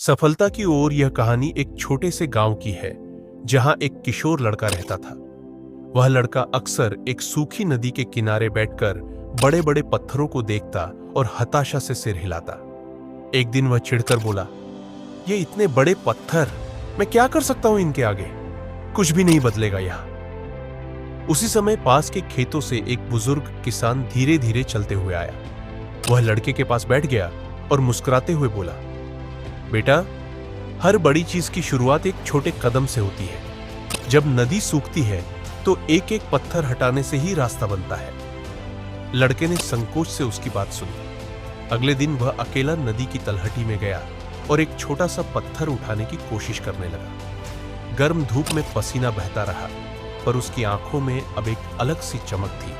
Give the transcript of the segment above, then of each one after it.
सफलता की ओर यह कहानी एक छोटे से गांव की है जहां एक किशोर लड़का रहता था। वह लड़का अक्सर एक सूखी नदी के किनारे बैठकर बड़े बड़े पत्थरों को देखता और हताशा से सिर हिलाता। एक दिन वह चिढ़कर बोला, ये इतने बड़े पत्थर, मैं क्या कर सकता हूं इनके आगे? कुछ भी नहीं बदलेगा यहां। उसी समय पास के खेतों से एक बुजुर्ग किसान धीरे धीरे चलते हुए आया। वह लड़के के पास बैठ गया और मुस्कुराते हुए बोला, बेटा, हर बड़ी चीज की शुरुआत एक छोटे कदम से होती है। जब नदी सूखती है तो एक एक पत्थर हटाने से ही रास्ता बनता है। लड़के ने संकोच से उसकी बात सुनी। अगले दिन वह अकेला नदी की तलहटी में गया और एक छोटा सा पत्थर उठाने की कोशिश करने लगा। गर्म धूप में पसीना बहता रहा, पर उसकी आंखों में अब एक अलग सी चमक थी,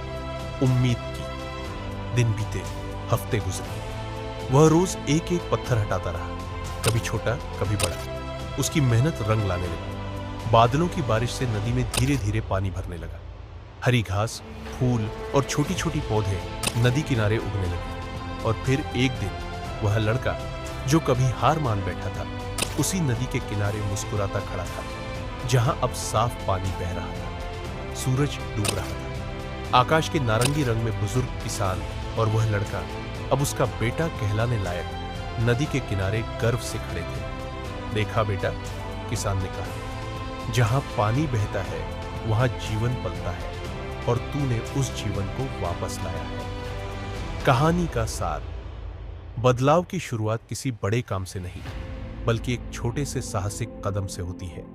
उम्मीद की। दिन बीते, हफ्ते गुजरे। वह रोज एक एक पत्थर हटाता रहा, कभी छोटा कभी बड़ा। उसकी मेहनत रंग लाने लगी। बादलों की बारिश से नदी में धीरे धीरे पानी भरने लगा। हरी घास, फूल और छोटी छोटी पौधे नदी किनारे उगने लगे। और फिर एक दिन वह लड़का जो कभी हार मान बैठा था, उसी नदी के किनारे मुस्कुराता खड़ा था, जहां अब साफ पानी बह रहा था। सूरज डूब रहा था। आकाश के नारंगी रंग में बुजुर्ग किसान और वह लड़का अब उसका बेटा कहलाने लायक नदी के किनारे गर्व से खड़े थे। देखा बेटा, किसान ने कहा, जहां पानी बहता है वहां जीवन पलता है, और तूने उस जीवन को वापस लाया है। कहानी का सार: बदलाव की शुरुआत किसी बड़े काम से नहीं, बल्कि एक छोटे से साहसिक कदम से होती है।